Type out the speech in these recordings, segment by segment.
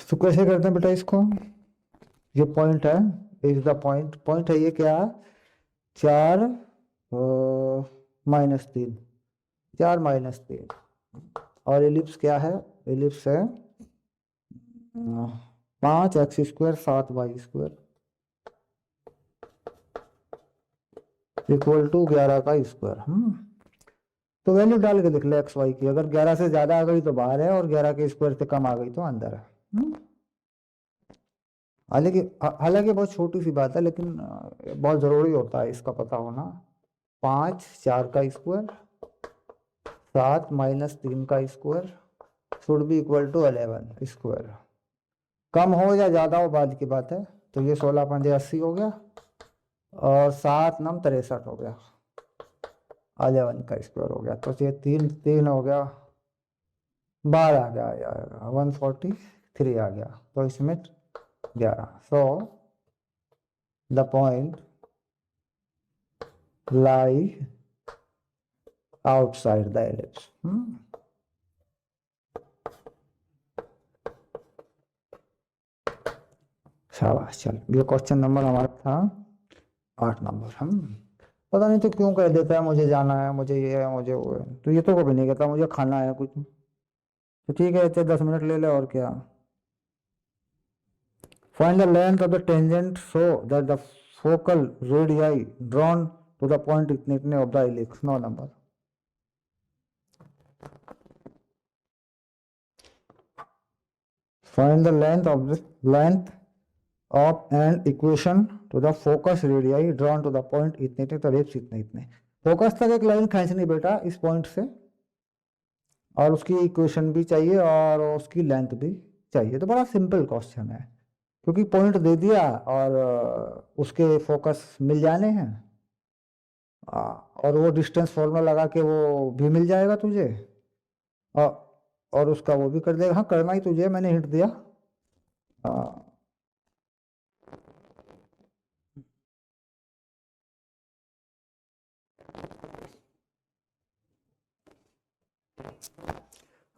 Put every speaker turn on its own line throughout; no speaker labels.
तो कैसे करते हैं बेटा इसको? ये पॉइंट है, इज द पॉइंट, पॉइंट है ये क्या? 4 -3, 4 - 3। और एलिप्स क्या है? एलिप्स है 5x² 7y² इक्वल टू 11 का स्क्वायर। तो वैल्यू डाल के लिख ले एक्स वाई की, अगर 11 से ज्यादा आ गई तो बाहर है और 11 के स्क्वायर से कम आ गई तो अंदर है। हालांकि हालांकि बहुत छोटी सी बात है, लेकिन बहुत जरूरी होता है इसका पता होना। 5 4 का स्क्वायर 7 -3 का square should be equal to 11 square. कम हो या ज्यादा हो बाद की बात है। तो ये 16 × 5 = 80 हो गया और 7 9 63 हो गया, 11 का स्क्वायर हो गया। तो ये 3 3 हो गया, 12 आ गया, 143 आ गया। तो इसमें 11। So the point lie outside the ellipse. शाबाश। चल, ये क्वेश्चन नंबर हमारा था 8 नंबर। हम पता नहीं तो क्यों कह देता है मुझे जाना है, मुझे ये है, मुझे वो है। तो ये तो कभी नहीं कहता मुझे खाना है कुछ। तो ठीक है, इतने 10 मिनट ले ले और क्या। Find the length of the tangent so that the focal radii drawn to the point इतने इतने ऑफ द इलिप्स। 9 नंबर। Find the length of an equation to the focus radii drawn to the point इतने इतने, तो ellipse इतने इतने। Focus तक एक लाइन खींचनी बेटा इस पॉइंट से, और उसकी इक्वेशन भी चाहिए और उसकी लेंथ भी चाहिए। तो बड़ा सिंपल क्वेश्चन है, क्योंकि पॉइंट दे दिया और उसके फोकस मिल जाने हैं। और वो डिस्टेंस फॉर्मूला लगा के वो भी मिल जाएगा तुझे, और उसका वो भी कर देगा। हाँ, करना ही तुझे, मैंने हिंट दिया।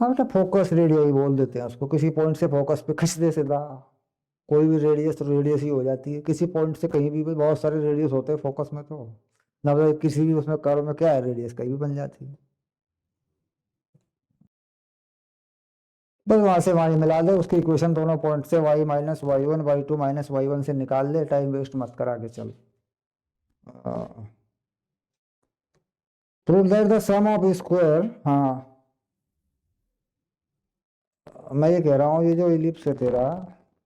हाँ बेटा, फोकस रेडियस बोल देते हैं उसको। किसी पॉइंट से फोकस पे खींच दे सीधा। कोई भी रेडियस तो रेडियस ही हो जाती है किसी पॉइंट से। कहीं भी बहुत सारे रेडियस होते हैं फोकस में, तो ना किसी भी उसमें कर्व में क्या है, रेडियस कहीं भी बन जाती है। बस वहां से वहीं मिला दे उसकी इक्वेशन, दोनों पॉइंट से y - y1 y2 - y1 से निकाल ले। टाइम वेस्ट मत कर, आगे चल। Prove that the sum of square. हाँ, मैं ये कह रहा हूँ, ये जो इलिप्स है तेरा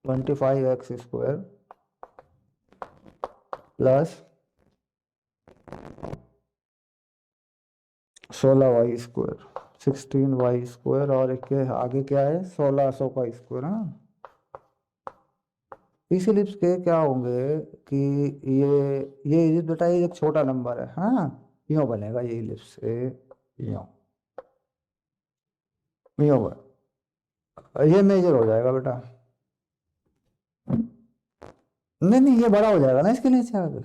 25x² प्लस 16y² 16y² और एक के आगे क्या है, 1600 का स्क्वायर। हाँ, इस इलिप्स के क्या होंगे कि ये इलिप्स बेटा, ये एक छोटा नंबर है। हाँ, यूं बनेगा ये इलिप्स ए, यूं यूं ये मेजर हो जाएगा बेटा। नहीं नहीं, ये बड़ा हो जाएगा ना इसके नीचे आगे।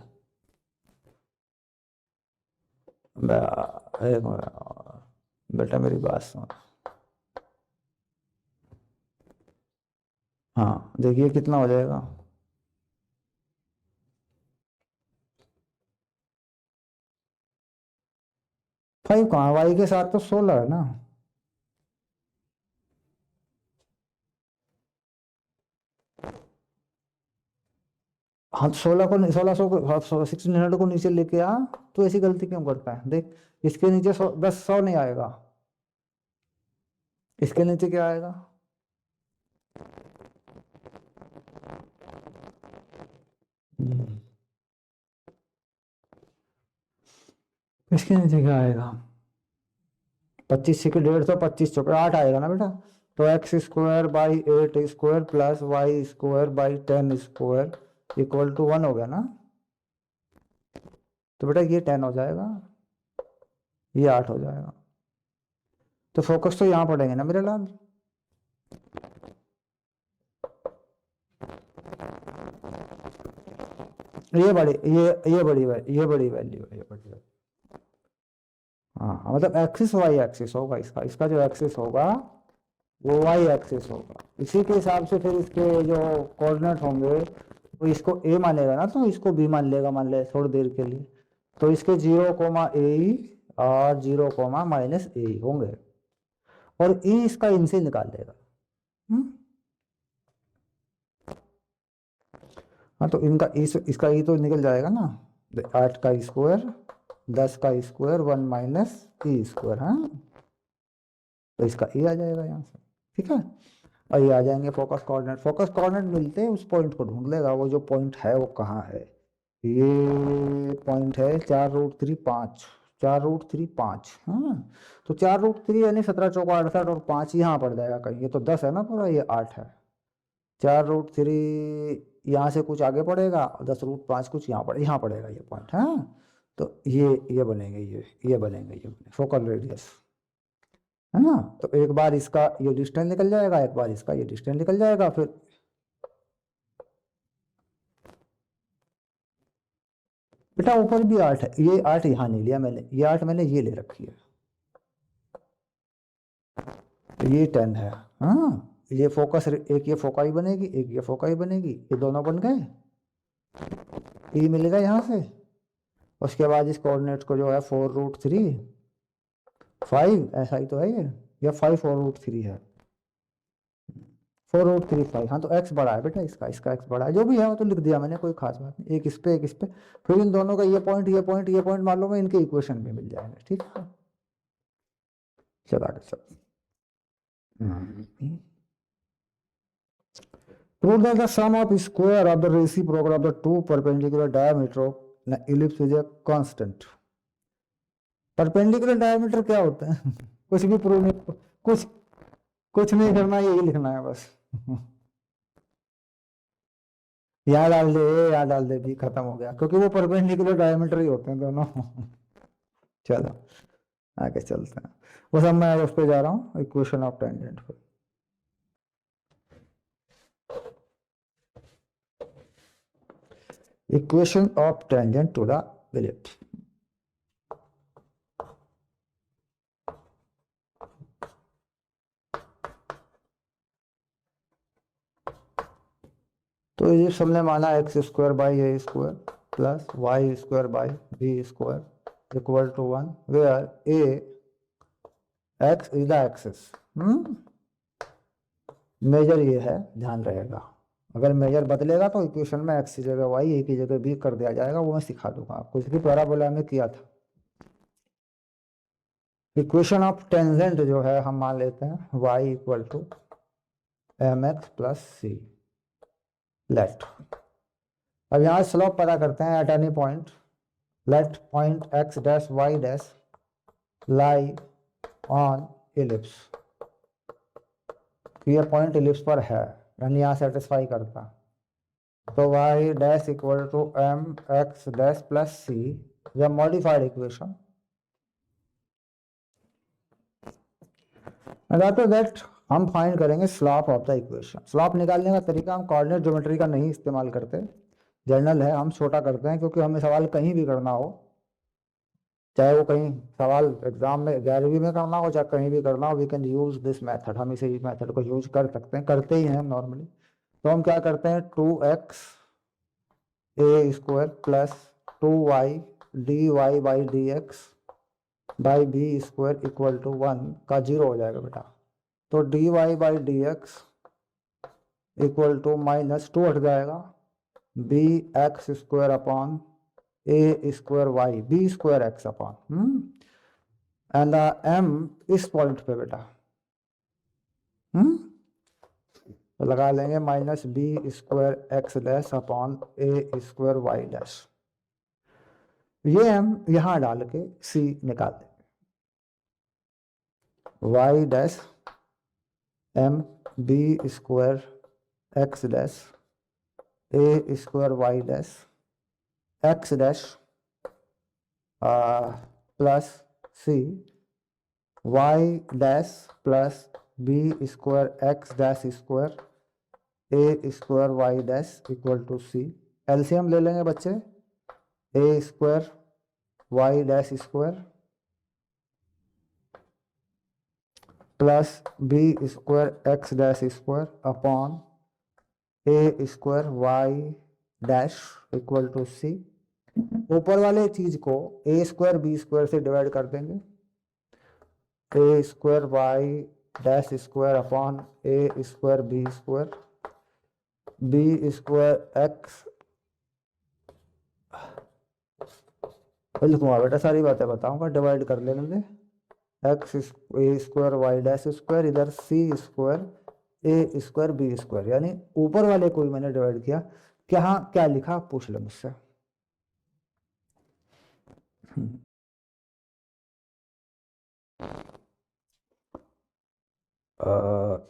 एक बेटा मेरी बात सुन। हाँ, देखिए कितना हो जाएगा। 5 कहाँ, वाई के साथ तो 16 है ना। हाँ, 1600 को नीचे लेके आ। तो ऐसी गलती क्यों करता है, देख। इसके नीचे 100 नहीं आएगा। इसके नीचे क्या आएगा? हम्म, इसके नीचे क्या आएगा? 25 से 150, 25 चौके 8 आएगा ना बेटा। तो x² / 8² plus y² / 10² equal to 1 हो गया ना। तो बेटा ये 10 हो जाएगा, ये 8 हो जाएगा। तो फोकस तो यहाँ पड़ेंगे ना मेरे लाल। ये बड़ी ये बड़ी ये बड़ी वैल्यू है, ये बड़ी वैल्यू। हाँ, मतलब एक्सिस वाई एक्सिस होगा इसका। इसका जो एक्सिस होगा वो वाई एक्सिस होगा। इसी के हिसाब से फिर इसके जो कोऑर्डिनेट होंगे वो इसको ए मानेगा ना, तो इसको बी मान लेगा, मान ले थोड़ी देर के लिए। तो इसके 0, और 0, होंगे, और ई इसका इनसे निकाल देगा। हाँ, तो इनका इसका ई तो निकल जाएगा ना, 8 का स्क्वायर 10 का स्क्वायर 1 माइनस ई स्क्वायर। हाँ, तो इसका ई आ जाएगा यहाँ से, ठीक है। और ये आ जाएंगे फोकस कोऑर्डिनेट। फोकस कोऑर्डिनेट मिलते हैं उस पॉइंट को ढूंढ लेगा, वो जो पॉइंट है वो कहाँ है। ये पॉइंट है 4√3 5, 4√3 5। हाँ, तो 4√3 यानी 17 × 4 = 68, और 5 यहाँ पड़ जाएगा कहीं। ये तो 10 है ना पूरा, ये 8 है। 4√3 यहाँ से कुछ आगे पड़ेगा, 10√5 कुछ यहाँ पड़ेगा ये पॉइंट। हाँ, तो ये बनेंगे, ये बनेंगे फोकल रेडियस, है ना। तो एक बार इसका ये डिस्टेंस निकल जाएगा, एक बार इसका ये डिस्टेंस निकल जाएगा। फिर बेटा ऊपर भी 8 है, ये 8 यहाँ नहीं लिया मैंने, ये 8 मैंने ये ले रखी है, तो ये 10 है। हाँ, ये फोकस, एक ये फोकाई बनेगी, एक ये फोकाई बनेगी, ये दोनों बन गए, ये मिलेगा यहाँ से। उसके बाद इस कोऑर्डिनेट को जो है 4√3 5, ऐसा ही तो है ये, या 5 4√3 है, 4√3 5। हाँ, तो x बड़ा है बेटा, इसका x बड़ा है, जो भी है वो तो लिख दिया मैंने, कोई खास बात नहीं। एक इस पे, एक इस पे, फिर इन दोनों का ये पॉइंट, ये पॉइंट, ये पॉइंट मालूम है, इनके इक्वेशन भी मिल जाएंगे, ठीक है। चलो आगे चल। Prove that the sum of square of the reciprocal of the two perpendicular diameter of an ellipse is a constant. Perpendicular diameter क्या होता है? कुछ भी प्रूव नहीं, कुछ नहीं करना, यही लिखना है बस। यहाँ डाल दे, यहाँ डाल दे, भी खत्म हो गया, क्योंकि वो परपेंडिकुलर डायमीटर ही होते हैं दोनों। चलो आगे चलते हैं। वो सब मैं उस पर जा रहा हूँ, इक्वेशन ऑफ टेंजेंट पर। Equation of tangent to the ellipse। तो ये हमने माना x² / a² plus y² / b² = 1, where x is the axis। Major ये है, ध्यान रहेगा। अगर मेजर बदलेगा तो इक्वेशन में x की जगह y, a की जगह b कर दिया जाएगा, वो मैं सिखा दूंगा आपको, इसकी पैराबोला में किया था। इक्वेशन ऑफ टेंजेंट जो है हम मान लेते हैं y = mx + c। लेट, अब यहाँ स्लोप पता करते हैं at any point. Let point x' y' lie on ellipse. ये पॉइंट इलिप्स पर है, यानी यहाँ सेटिस्फाई करता। तो y' = mx' + c, या मॉडिफाइड इक्वेशन। आफ्टर दैट हम फाइंड करेंगे slope of the equation. Slope निकालने का तरीका हम कोऑर्डिनेट ज्योमेट्री का नहीं इस्तेमाल करते, जनरल है, हम छोटा करते हैं, क्योंकि हमें सवाल कहीं भी करना हो, चाहे वो कहीं सवाल एग्जाम में 11वीं में करना हो, चाहे कहीं भी करना हो, we can use this method. हम इसे मेथड को यूज कर सकते हैं, करते ही हैं हम नॉर्मली। तो हम क्या करते हैं, 2x a² plus 2y dy/dx by b² = 1 का 0 हो जाएगा बेटा। तो dy/dx = -2 हट जाएगा, bx² upon a² b² x upon and m इस पॉइंट पे बेटा, तो लगा लेंगे -b² x' upon a² y'। ये हम यहां डाल के c निकाल देंगे। y' m b² x' a² y' x' plus c y' plus b² x' a² y' = c। LCM ले लेंगे बच्चे, a² y' plus B square X dash square upon A square Y dash equal to C. ऊपर वाले चीज को A square B square से divide कर देंगे, A square Y dash square upon A square B square, B square X, लिखूंगा बेटा सारी बातें बताऊंगा, डिवाइड कर लेने दे, एक्स ए स्क्वायर वाई डैश स्क्वायर, इधर सी square A square B square, यानी ऊपर वाले को ही मैंने डिवाइड किया। क्या क्या लिखा आप पूछ लो मुझसे।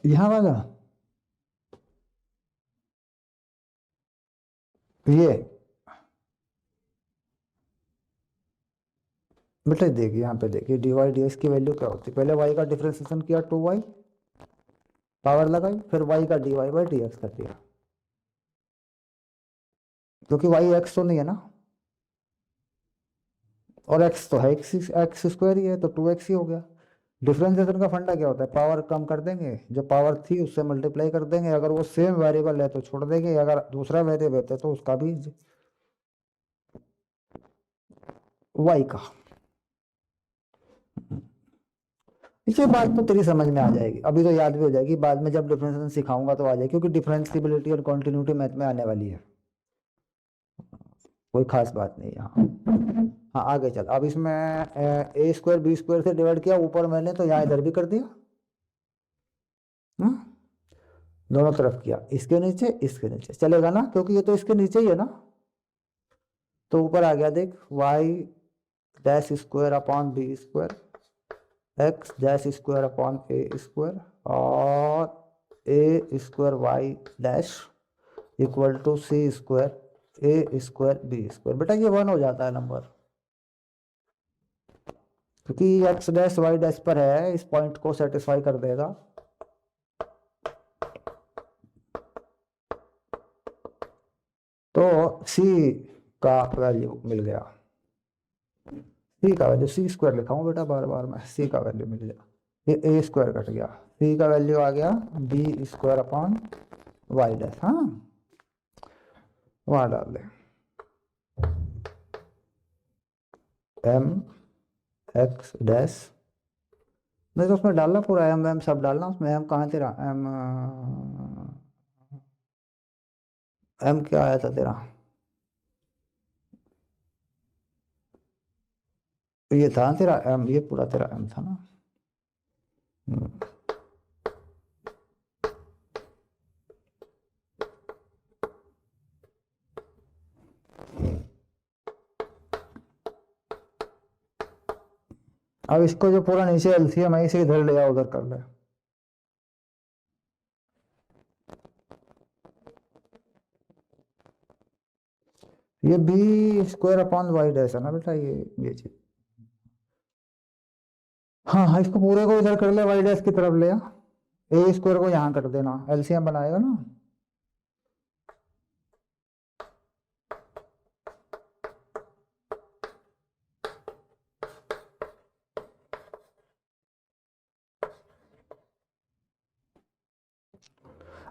यहां वाला ये बेटा देखिए, यहाँ पे देखिए डी वाई डी एक्स की वैल्यू क्या होती है। पहले वाई का डिफ्रेंसिएशन किया 2y, पावर लगाई, फिर वाई का d y by d x कर दिया, क्योंकि वाई एक्स तो नहीं है ना, और एक्स तो है एक्स स्क्वायर ही है, तो 2x ही हो गया। डिफरेंशिएशन का फंडा क्या होता है, पावर कम कर देंगे, जो पावर थी उससे मल्टीप्लाई कर देंगे, अगर वो सेम वेरिएबल है तो छोड़ देंगे, अगर दूसरा वेरिएबल है तो उसका भी वाई का। ये बात तो तेरी समझ में आ जाएगी, अभी तो याद भी हो जाएगी, बाद में जब डिफरेंशिएशन सिखाऊंगा तो आ जाएगी, क्योंकि डिफरेंशिएबिलिटी और कॉन्टिन्यूटी मैथ में आने वाली है, कोई खास बात नहीं यहाँ। हाँ आगे चल, अब इसमें ए स्क्वायर बी स्क्वायर से डिवाइड किया, ऊपर मैंने तो यहाँ इधर भी कर दिया, दोनों तरफ किया, इसके नीचे चलेगा ना, क्योंकि ये तो इसके नीचे ही है ना, तो ऊपर आ गया देख, Y dash square upon B square, X dash square upon A square, और A square Y dash equal to C square A square B square. बेटा ये 1 हो जाता है नंबर, क्योंकि एक्स डैश वाई डैश पर है, इस पॉइंट को सेटिस्फाई कर देगा। तो सी का वैल्यू मिल गया, सी का वैल्यू, सी स्क्वायर लिखा हूँ बेटा बार बार मैं, सी का वैल्यू मिल गया, ये ए स्क्वायर कट गया, सी का वैल्यू आ गया b square upon y dash, हाँ वहां डाल दे, एम एक्स डैश, नहीं तो उसमें डालना पूरा एम एम सब डालना, उसमें एम कहाँ तेरा, एम क्या आया था तेरा, ये था तेरा एम, ये पूरा तेरा एम था ना। अब इसको जो पूरा नीचे एलसीएम है इसे इधर ले आओ, उधर कर ले, ये b square upon y dash है ना बेटा, ये चीज, हाँ हाँ इसको पूरे को इधर कर ले, वाई डैश की तरफ ले आ, ए स्क्वायर को यहाँ कर देना, एलसीएम बनाएगा ना।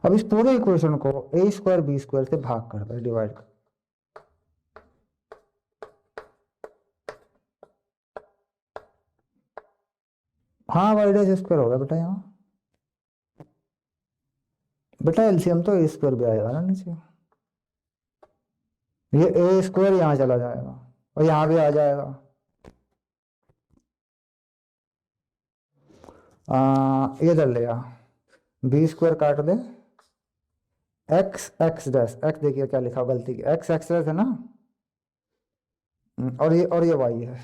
अब इस पूरे इक्वेशन को ए स्क्वायर बी स्क्वायर से भाग कर दे, डिवाइड कर, हाँ वाई डैश स्क्वायर हो गया बेटा यहाँ, बेटा एलसीएम तो ए स्क्वायर भी आएगा ना नीचे, ये ए स्क्वायर यहाँ चला जाएगा और यहाँ भी आ जाएगा, ये इधर ले आ, बी स्क्वायर काट दे, एक्स एक्स डैश, एक्स देखिए क्या लिखा गलती की, एक्स एक्स डैश है ना, और ये वाई है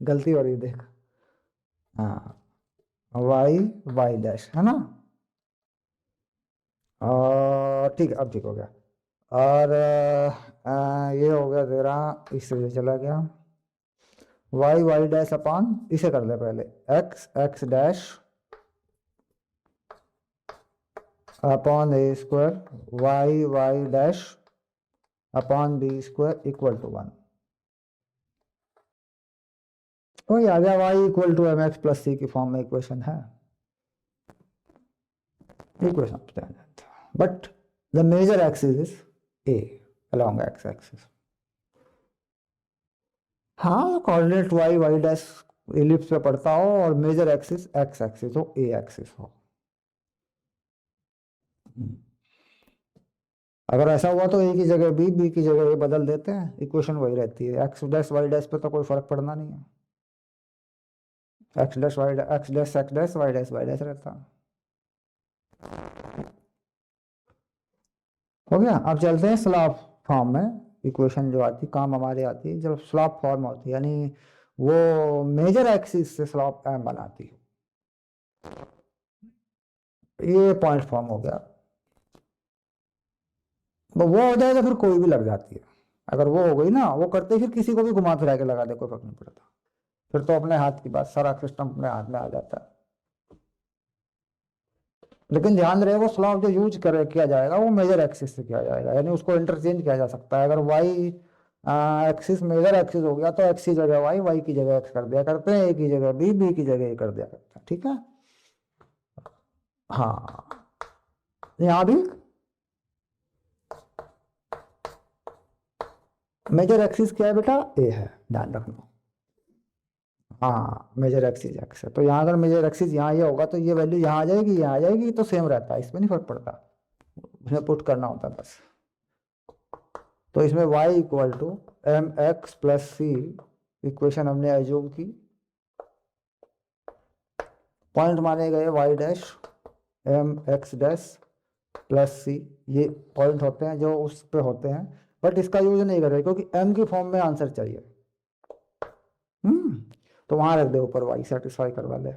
गलती हो रही है देख, हाँ वाई वाई डैश है ना, और ठीक है अब ठीक हो गया, और ये हो गया तेरा, इससे ये चला गया, वाई वाई डैश अपॉन, इसे कर ले पहले, X X dash upon A square Y Y dash upon B square equal to 1। वही आ गया, Y equal to M X plus C की फॉर्म में इक्वेशन है, equation of tangent, but the major axis is A along x axis। हाँ, coordinate Y Y dash ellipse पे पड़ता हो और मेजर एक्सिस एक्स एक्सिस हो, ए एक्सिस हो। अगर ऐसा हुआ तो ए की जगह बी, बी की जगह ए बदल देते हैं, इक्वेशन वही रहती है। एक्स डैश वाई डैश पे तो कोई फर्क पड़ना नहीं है, x dash y x dash x dash y dash रहता है। हो गया। अब चलते हैं स्लॉप फॉर्म में। इक्वेशन जो आती काम हमारे आती है जब स्लॉप फॉर्म होती है, यानी वो मेजर एक्सिस से स्लॉप एम बनाती है। ये पॉइंट फॉर्म हो गया। वो हो जाए तो फिर कोई भी लग जाती है। अगर वो हो गई ना, वो करते फिर किसी को भी घुमा फिरा के लगा दे, कोई फर्क नहीं पड़ता। फिर तो अपने हाथ की बात, सारा सिस्टम अपने हाथ में आ जाता है। लेकिन ध्यान रहे, वो स्लॉप जो यूज कर किया जाएगा वो मेजर एक्सिस से किया जाएगा, यानी उसको इंटरचेंज किया जा सकता है। अगर वाई एक्सिस मेजर एक्सिस हो गया तो एक्स की जगह वाई, वाई की जगह एक्स कर दिया करते हैं, ए की जगह बी, बी की जगह ए कर दिया करते हैं। ठीक है। हाँ, यहाँ भी मेजर एक्सिस क्या है बेटा, ए है, ध्यान रखना। हाँ, मेजर एक्सिस एक्स है, तो यहाँ अगर मेजर एक्सिस यहाँ ये होगा तो ये वैल्यू यहाँ आ जाएगी, यहाँ आ जाएगी, तो सेम रहता है, इसमें नहीं फर्क पड़ता, उसमें पुट करना होता है बस। तो इसमें y equal to M X plus C, equation हमने एज्यूम की, पॉइंट माने गए y dash M X dash plus C, ये पॉइंट होते हैं जो उस पे होते हैं, बट इसका यूज नहीं कर रहे क्योंकि m की फॉर्म में आंसर चाहिए। तो वहां रख दे ऊपर, y सेटिस्फाई करवा ले।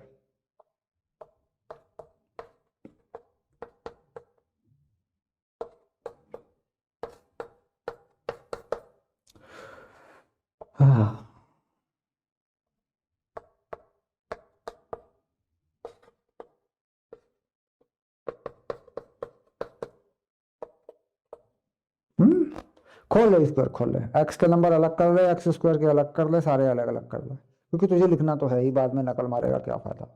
हाँ। खोल ले, स्क्वायर खोल ले, एक्स के नंबर अलग कर ले, एक्स स्क्वायर के अलग कर ले, सारे अलग अलग कर ले, क्योंकि तुझे लिखना तो है ही, बाद में नकल मारेगा क्या फायदा।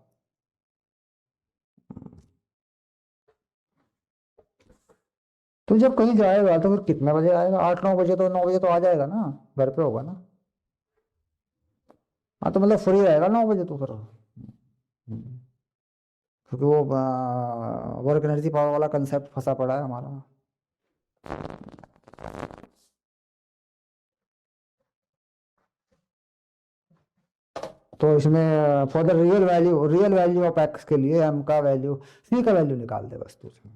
तू जब कहीं जाएगा तो फिर कितने बजे आएगा, 8-9 बजे, तो 9 बजे तो आ जाएगा ना, घर पे होगा ना। हाँ, तो मतलब फ्री रहेगा 9 बजे तो फिर। क्योंकि वो वर्क एनर्जी पावर वाला कंसेप्ट फंसा पड़ा है हमारा। तो इसमें for the real value of x के लिए एम का वैल्यू, सी का वैल्यू निकाल दे बस तू उसमें।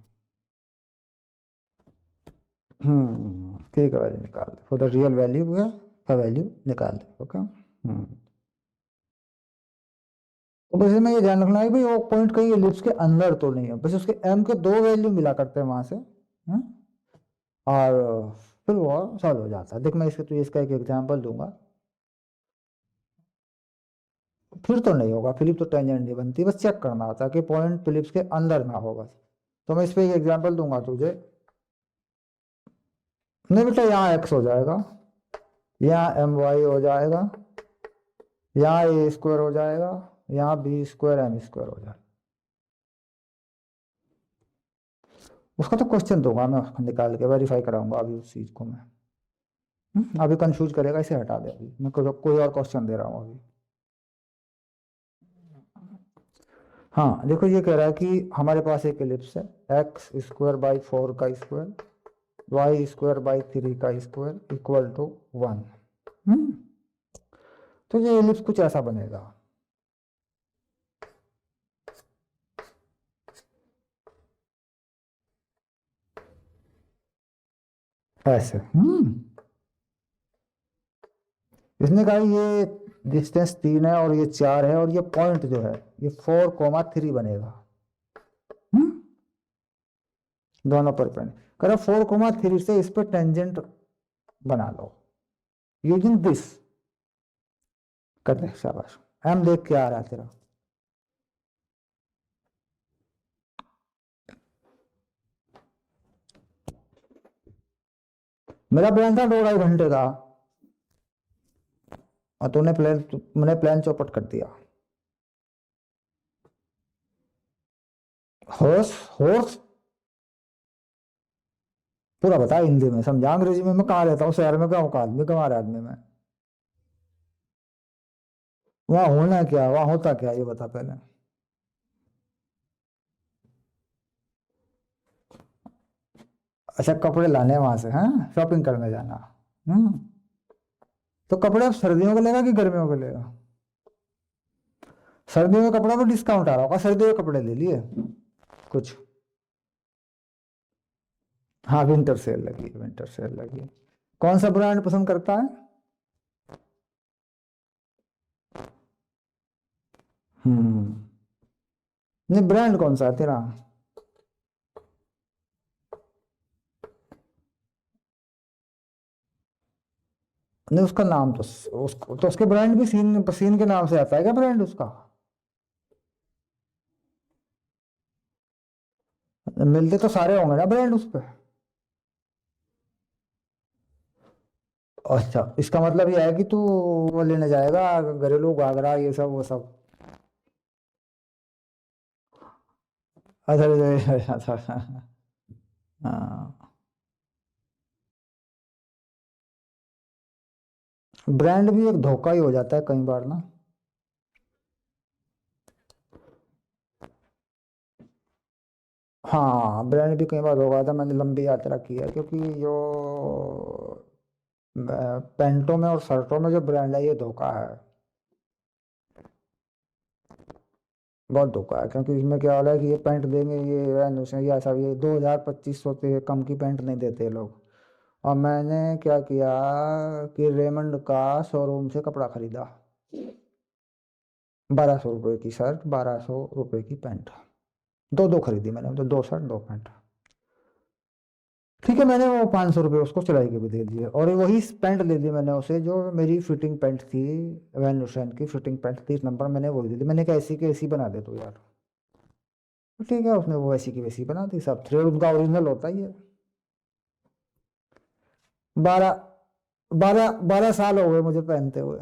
सी का वैल्यू निकाल दे, फॉर द रियल वैल्यू का वैल्यू निकाल दे। ओके। तो बस इसमें ये ध्यान रखना है भाई, वो पॉइंट कहीं एलिप्स के अंदर तो नहीं है, बस उसके एम के दो वैल्यू मिला करते हैं वहां से। और फिर वो सॉल्व हो जाता है। देख, मैं इसका एक एग्जांपल दूंगा, फिर तो नहीं होगा, फिलिप तो टेंजेंट नहीं बनती, बस चेक करना होता है कि पॉइंट फिलिप्स के अंदर ना हो बस। तो मैं इस पर एक एग्जांपल दूंगा तुझे। नहीं बेटा, यहाँ एक्स हो जाएगा, यहाँ एम वाई हो जाएगा, यहाँ ए स्क्वायर हो जाएगा, यहाँ बी स्क्वायर एम स्क्वायर हो जाएगा। उसका तो क्वेश्चन दूंगा मैं, निकाल के वेरीफाई कराऊंगा अभी उस चीज को मैं। अभी कंफ्यूज करेगा, इसे हटा दे, अभी मैं कोई और क्वेश्चन दे रहा हूँ अभी। हाँ देखो, ये कह रहा है कि हमारे पास एक एलिप्स है, एक्स स्क्वायर बाई 4 का स्क्वायर, वाई स्क्वायर बाई 3 का स्क्वायर इक्वल टू 1। तो ये एलिप्स कुछ ऐसा बनेगा, ऐसे। इसने कहा ये डिस्टेंस 3 है और ये 4 है, और ये पॉइंट जो है ये 4,3 बनेगा। दोनों पर पेंड करो, 4,3 से इस पर टेंजेंट बना लो यूजिंग दिस। कर दे, शाबाश। एम देख क्या आ रहा है तेरा, मेरा प्लान था 2-2.5 घंटे का। और मैंने प्लान चौपट कर दिया। हॉर्स, हॉर्स पूरा बता हिंदी में, समझा अंग्रेजी में मैं कहाँ रहता हूँ, शहर में क्या हूँ, आदमी कहाँ रहा आदमी में। वहां होना क्या, वहां होता क्या, ये बता पहले। अच्छा, कपड़े लाने वहां से, हैं शॉपिंग करने जाना। हम्म। तो कपड़े अब सर्दियों के लेगा कि गर्मियों के लेगा? सर्दियों में कपड़ा तो डिस्काउंट आ रहा होगा, सर्दियों के कपड़े ले लिए कुछ। हाँ, विंटर सेल लगी है, विंटर सेल लगी है। कौन सा ब्रांड पसंद करता है? हम्म। नहीं, ब्रांड कौन सा है तेरा? नहीं, उसका नाम तो तो उसके ब्रांड भी सीन सीन के नाम से आता है क्या, ब्रांड उसका? मिलते तो सारे होंगे ना ब्रांड उस पे। अच्छा, इसका मतलब ये है कि तू वो लेने जाएगा, घरेलू घाघरा ये सब वो सब। अच्छा अच्छा अच्छा, अच्छा। हाँ। ब्रांड भी एक धोखा ही हो जाता है कई बार ना। हाँ, ब्रांड भी कई बार धोखा था, मैंने लंबी यात्रा की है, क्योंकि जो पैंटों में और शर्टों में जो ब्रांड है, ये धोखा है। बहुत धोखा है, क्योंकि इसमें क्या हो रहा है कि ये पैंट देंगे, ये अनुसार ये सब, ये 2,000 2500 से कम की पैंट नहीं देते ये लोग। और मैंने क्या किया कि रेमंड का शोरूम से कपड़ा खरीदा। 1200 रुपये की शर्ट, 1200 रुपये की पैंट। दो दो खरीदी मैंने, तो 2 शर्ट 2 पैंट। ठीक है, मैंने वो 500 रुपये उसको सिलाई के भी दे दिए, और वही पैंट ले ली मैंने उसे, जो मेरी फिटिंग पैंट थी। वैन हुसैन की फिटिंग पैंट थी, इस नंबर मैंने वही दे दी। मैंने कहा ऐसी की ऐसी बना दे तू यार। तो ठीक है, उसने वो ऐसी की वैसी बना दी, सब थ्रेड उनका ओरिजिनल होता ही है। 12 12 साल हो गए मुझे पहनते हुए।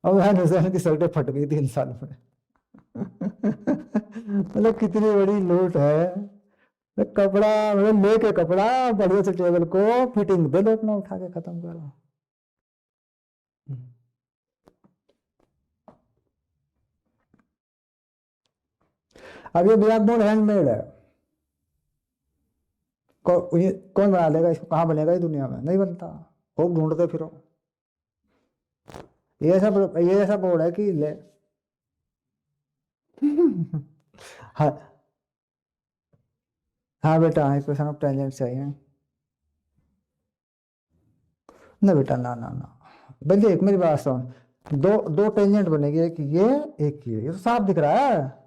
अब वैन हुसैन की शर्टें फट गई 3 साल में। मतलब कितनी बड़ी लूट है। तो कपड़ा, मतलब लेके कपड़ा बढ़िया से टेबल को फिटिंग दे लो, अपना उठा के खत्म करो। अब ये ब्लैक बोर्ड हैंडमेड है। ये कौन बना देगा इसको, कहाँ बनेगा ये दुनिया में, नहीं बनता। खूब ढूंढते फिरो। ये ऐसा बोर्ड है कि ले। हाँ। हाँ बेटा, हाँ, इक्वेशन ऑफ टेंजेंट चाहिए। ना बेटा, ना ना ना। भाई देख मेरी बात सुन। दो दो टेंजेंट बनेगी, एक ये तो साफ दिख रहा है।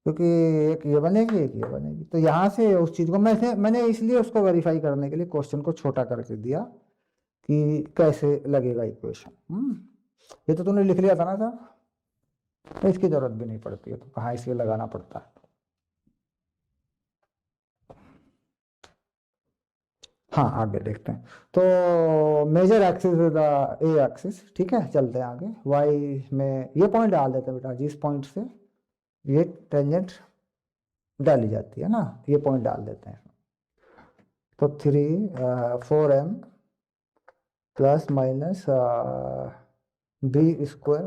क्योंकि एक ये बनेगी, एक ये बनेगी, तो यहाँ से उस चीज को मैंने इसलिए उसको वेरीफाई करने के लिए क्वेश्चन को छोटा करके दिया कि कैसे लगेगा इक्वेशन। ये तो तूने लिख लिया था ना सर, तो इसकी जरूरत भी नहीं पड़ती है, तो कहाँ इसलिए लगाना पड़ता है। हाँ, आगे देखते हैं। तो major axis with a axis, ठीक है, चलते हैं आगे। वाई में ये पॉइंट डाल देते हैं बेटा, जिस पॉइंट से ये टेंजेंट डाली जाती है ना, ये पॉइंट डाल देते हैं। तो 4m प्लस माइनस b²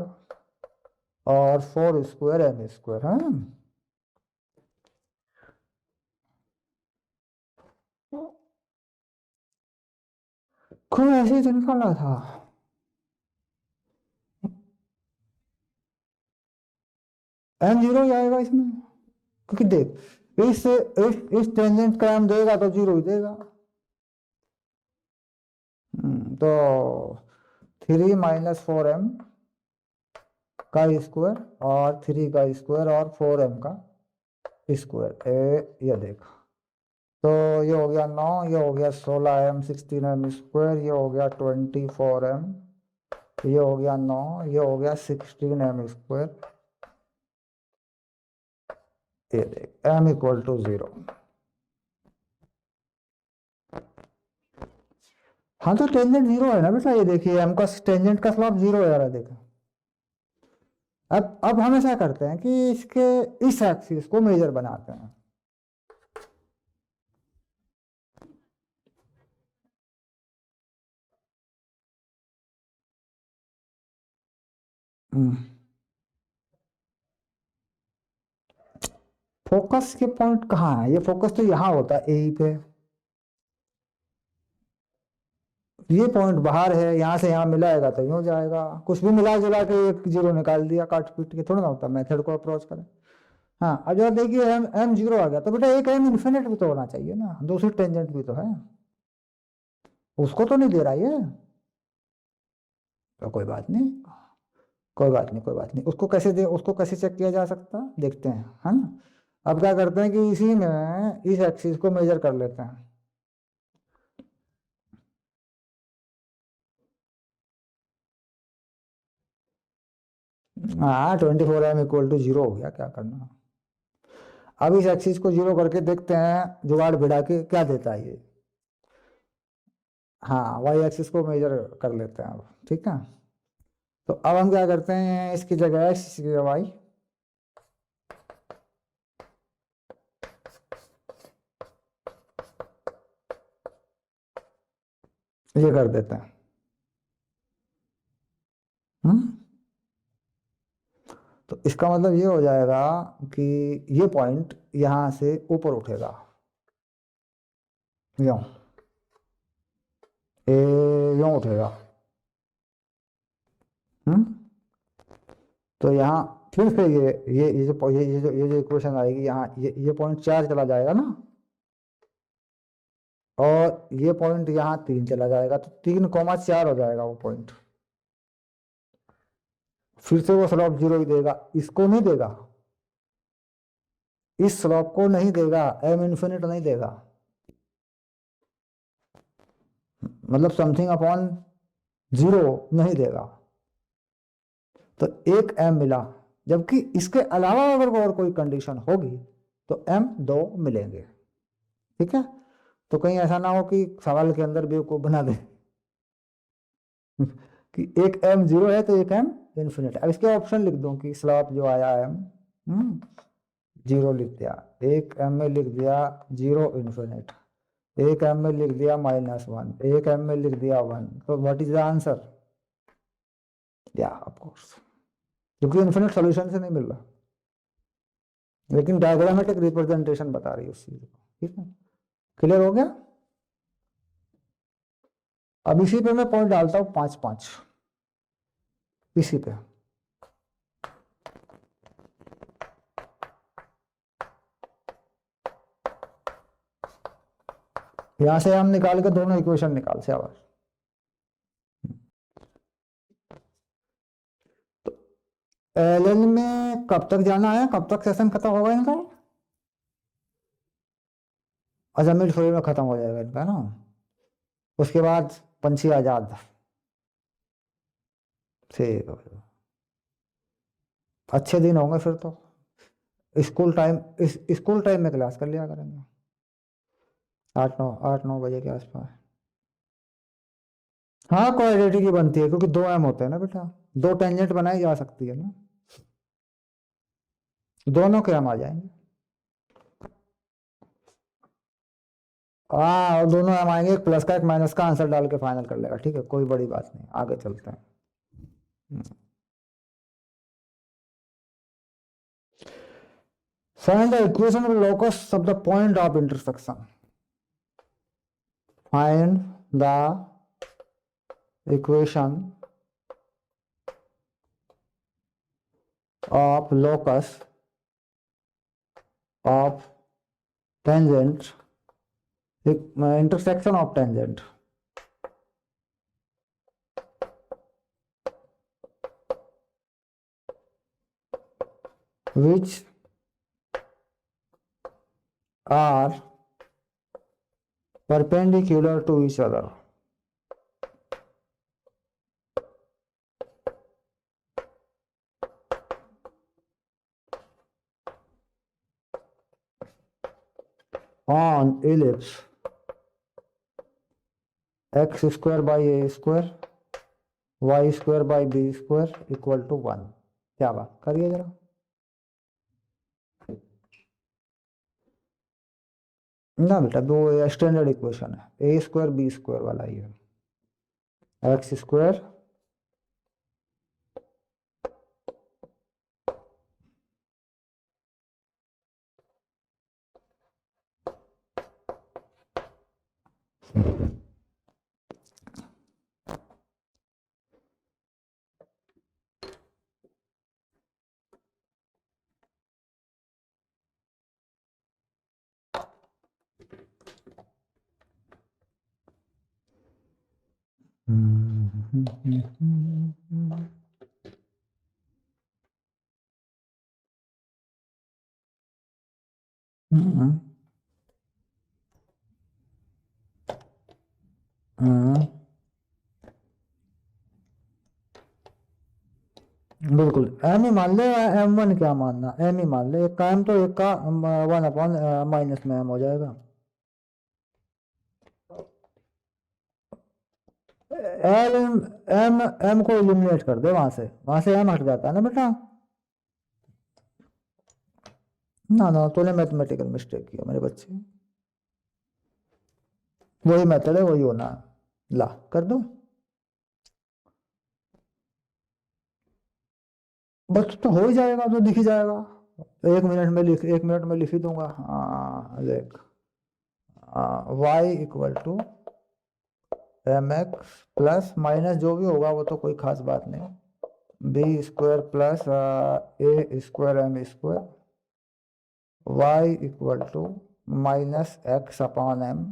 और 4² m², हाँ। कोई ऐसे ही तो निकाला था। m 0 ही आएगा इसमें, क्योंकि देख, इस टेंजेंट का m देगा तो 0 ही देगा। तो 3 - 4m का स्क्वायर और 3 का स्क्वायर और 4m का स्क्वायर, ये देख। तो ये हो गया 9, ये हो गया 16m 16m², ये हो गया 24m, ये हो गया 9, ये हो गया 16m²। ये देख m = 0। हाँ तो टेंजेंट जीरो है ना बेटा, ये देखिए एम का टेंजेंट का स्लोप जीरो है, देखो। अब हम ऐसा करते हैं कि इसके इस एक्सिस को मेजर बनाते हैं। फोकस के पॉइंट कहाँ है? ये फोकस तो यहाँ होता है ए पे, ये पॉइंट बाहर है, यहाँ से यहाँ मिलाएगा तो यूं जाएगा, कुछ भी मिला जुला के एक जीरो निकाल दिया, काट पीट के थोड़ा ना होता, मेथड को अप्रोच करें। हाँ अब जब देखिए एम एम जीरो आ गया तो बेटा एक एम इन्फिनिट भी तो होना चाहिए ना, दूसरी टेंजेंट भी तो है, उसको तो नहीं दे रहा ये। तो कोई बात नहीं, कोई बात नहीं, कोई बात नहीं, उसको कैसे दे, उसको कैसे चेक किया जा सकता है, देखते हैं, है ना। अब क्या करते हैं कि इसी में इस एक्सिस को मेजर कर लेते हैं। हाँ 24m = 0 हो गया, क्या करना। अब इस एक्सिस को जीरो करके देखते हैं जुगाड़ भिड़ा के क्या देता है ये। हाँ वाई एक्सिस को मेजर कर लेते हैं अब, ठीक है। तो अब हम क्या करते हैं, इसकी जगह एक्स, इसकी जगह वाई, ये कर देते हैं। हम्म तो इसका मतलब ये हो जाएगा कि ये पॉइंट यहां से ऊपर उठेगा, यूं, ए यूं उठेगा। हम्म तो यहाँ फिर से ये जो इक्वेशन आएगी, यहाँ ये पॉइंट 4 चला जाएगा ना, और ये पॉइंट यहाँ 3 चला जाएगा, तो 3,4 हो जाएगा वो पॉइंट। फिर से वो स्लोप जीरो ही देगा, इसको नहीं देगा, इस स्लोप को नहीं देगा, एम इन्फिनिट नहीं देगा, मतलब समथिंग अपॉन जीरो नहीं देगा। तो एक एम मिला, जबकि इसके अलावा अगर और कोई कंडीशन होगी तो एम दो मिलेंगे, ठीक है। तो कहीं ऐसा ना हो कि सवाल के अंदर बेवकूफ बना दे कि एक एम जीरो है तो एक एम इन्फिनिट। अब इसके ऑप्शन लिख दूं कि स्लॉप जो आया एम जीरो लिख दिया, एक एम में लिख दिया जीरो इन्फिनिट, एक एम में लिख दिया -1, एक एम में लिख दिया 1, तो व्हाट इज द आंसर? या ऑफ कोर्स, क्योंकि इन्फिनिट सॉल्यूशन से नहीं मिल रहा, लेकिन डायग्रामेटिक रिप्रेजेंटेशन बता रही है उस चीज को, ठीक है। क्लियर हो गया। अब इसी पे मैं पॉइंट डालता हूँ 5 5, इसी पे। यहां से हम निकाल के दोनों इक्वेशन निकाल से आवाज। तो एलएन में कब तक जाना है, कब तक सेशन खत्म होगा इनका? अच्छा मिड फ्लोर में खत्म हो जाएगा इनका ना, उसके बाद पंछी आजाद। ठीक है, अच्छे दिन होंगे फिर तो। स्कूल टाइम में क्लास कर लिया करेंगे, 8 9 बजे के आसपास। हाँ क्वाड्रेटिक की बनती है, क्योंकि दो एम होते हैं ना बेटा, दो टेंजेंट बनाई जा सकती है ना, दोनों के एम आ जाएंगे। हाँ और दोनों एम आएंगे, एक प्लस का एक माइनस का, आंसर डाल के फाइनल कर लेगा, ठीक है, कोई बड़ी बात नहीं, आगे चलते हैं। Find the equation of the locus of the point of intersection. Find the equation of locus of tangent, intersection of tangent, which are perpendicular to each other. On ellipse x square by a square Y square by b square equal to 1। क्या बात करिए जरा। ना बेटा वो standard equation है, ए square B square वाला ही है। एक्स स्क्वायर बिल्कुल एम ही मान ले, एम वन क्या मानना, एम ही मान ले। एक का एम तो एक का 1 अपॉन माइनस में एम हो जाएगा। एम एम एम को इलिमिनेट कर दे, वहां से एम हट जाता है ना बेटा। ना ना तूने मैथमेटिकल मिस्टेक किया मेरे बच्चे, वही मेथड है, वही होना है। ला कर दो, बस तो हो ही जाएगा, तो दिख ही जाएगा। 1 मिनट में लिख, 1 मिनट में लिख ही दूंगा। हाँ देख, Y equal to M X plus minus जो भी होगा वो तो कोई खास बात नहीं, B square plus A square M square Y equal to minus X upon M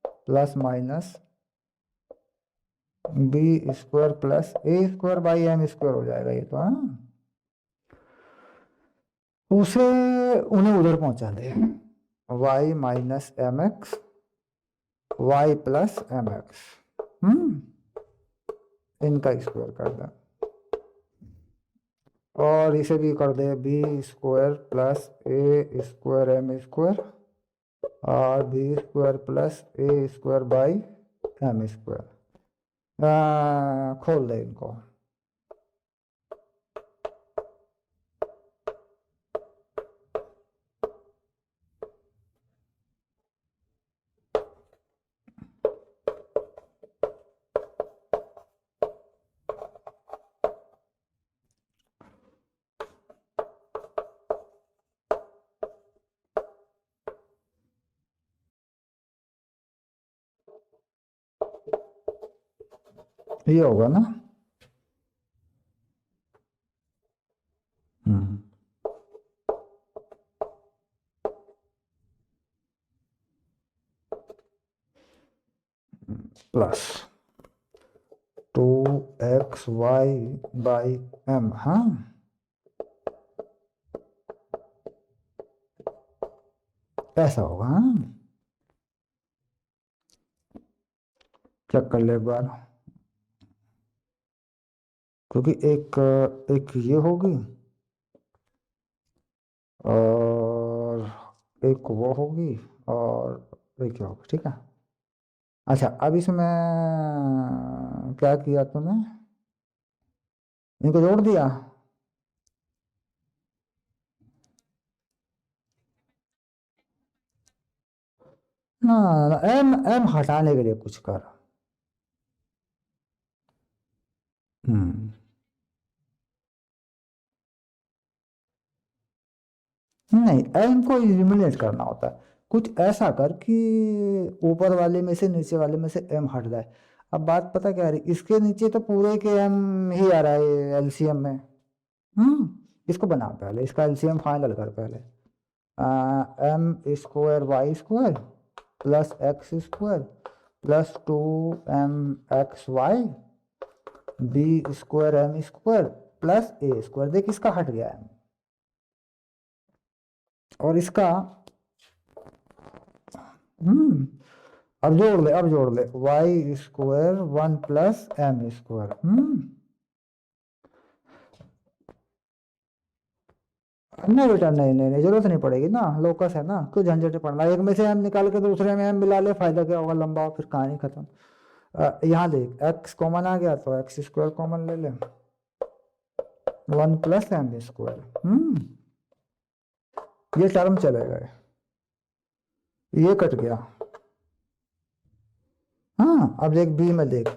plus minus B square plus A square by M square हो जाएगा ये तो। हाँ उसे उन्हें उधर पहुंचा दे, Y minus M X Y plus M X, इनका स्क्वायर कर दे, और इसे भी कर दे B square plus A square M square और B square plus A square by M square. खोल दे इनको। ये होगा ना, प्लस 2xy बाई एम। हाँ ऐसा होगा। हाँ चेक कर ले एक बार, क्योंकि एक ये होगी और एक वो होगी और एक ये होगी, ठीक है। अच्छा अब इसमें क्या किया तूने, इनको जोड़ दिया। ना ना एम एम हटाने के लिए कुछ कर। हम्म नहीं, एम को इलिमिनेट करना होता है। कुछ ऐसा कर कि ऊपर वाले में से नीचे वाले में से एम हट जाए। अब बात पता क्या आ रही, इसके नीचे तो पूरे के एम ही आ रहा है एलसीएम में। इसको बना पहले, इसका एलसीएम फाइनल कर पहले। M square Y square plus X square plus 2mxy B square M square plus A square. देख इसका हट गया है, और इसका हम्म अब जोड़ ले, अब जोड़ ले y square 1 plus m square. नहीं बेटा, नहीं नहीं नहीं, जरूरत नहीं पड़ेगी ना, लोकस है ना, क्यों झंझट पड़ना। एक में से एम निकाल के दूसरे में एम मिला ले, फायदा क्या होगा, लंबा फिर कहानी खत्म। यहाँ देख x कॉमन आ गया तो एक्स स्क्वायर कॉमन ले ले, 1 प्लस एम स्क्वायर। ये टर्म चले गए, ये कट गया। हाँ अब देख b में देख,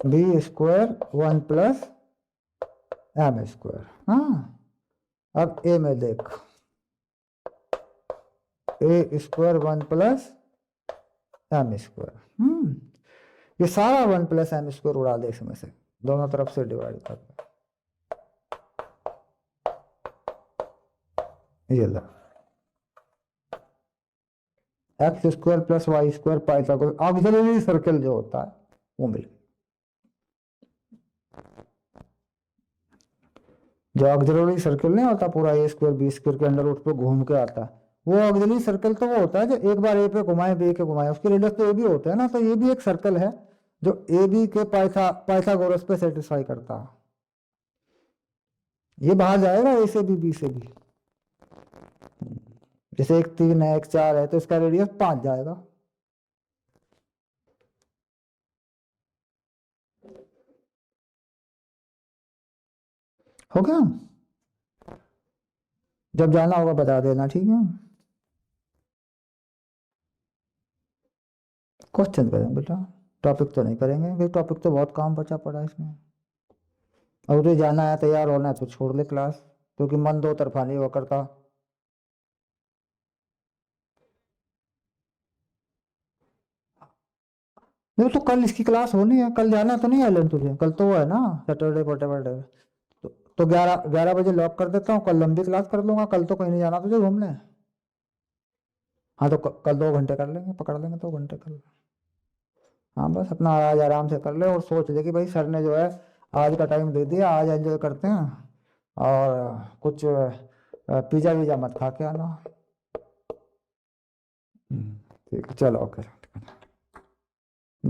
b square 1 plus m square. हाँ अब a में देख, a square 1 plus m square. ये सारा 1 प्लस एम स्क्वायर उड़ा दे इसमें से, दोनों तरफ से डिवाइड कर दे। ये ला X square plus Y square Pythagoras auxiliary circle जो होता है वो मिल गया। जो ऑक्सिलरी सर्कल नहीं होता पूरा ए स्क्वायर बी स्क्वायर के अंडर रूट पे घूम के आता है, वो ऑक्सिलरी सर्कल तो वो होता है जो एक बार ए पे घुमाए बी के घुमाए, उसके रेडियस तो ए बी होते हैं ना, तो ये भी एक सर्कल है जो ए बी के पाइथागोरस पे सेटिस्फाई करता है। ये बाहर जाएगा ए से बी से बी, जैसे एक 3 है एक 4 है तो इसका रेडियस 5 जाएगा। हो गया, जब जाना होगा बता देना, ठीक है। क्वेश्चन करेंगे बेटा, टॉपिक तो नहीं करेंगे, ये टॉपिक तो बहुत काम बचा पड़ा है इसमें। अगर तुझे जाना है तैयार होना है तो छोड़ दे क्लास, क्योंकि मन दो तरफा नहीं हुआ करता। नहीं तो कल इसकी क्लास होनी है, कल जाना तो नहीं है तुझे, कल तो वो है ना सैटरडे वटेवर। तो 11 बजे लॉक कर देता हूँ, कल लंबी क्लास कर लूंगा, कल तो कहीं नहीं जाना तुझे घूमने। हाँ तो कल 2 घंटे कर लेंगे, पकड़ लेंगे 2 घंटे कल। हाँ बस अपना आज आराम से कर ले और सोच ले कि भाई सर ने जो है आज का टाइम दे दिया, आज एंजॉय करते हैं, और कुछ पिज्जा विज़ा मत खा के आना। ठीक है चलो ओके।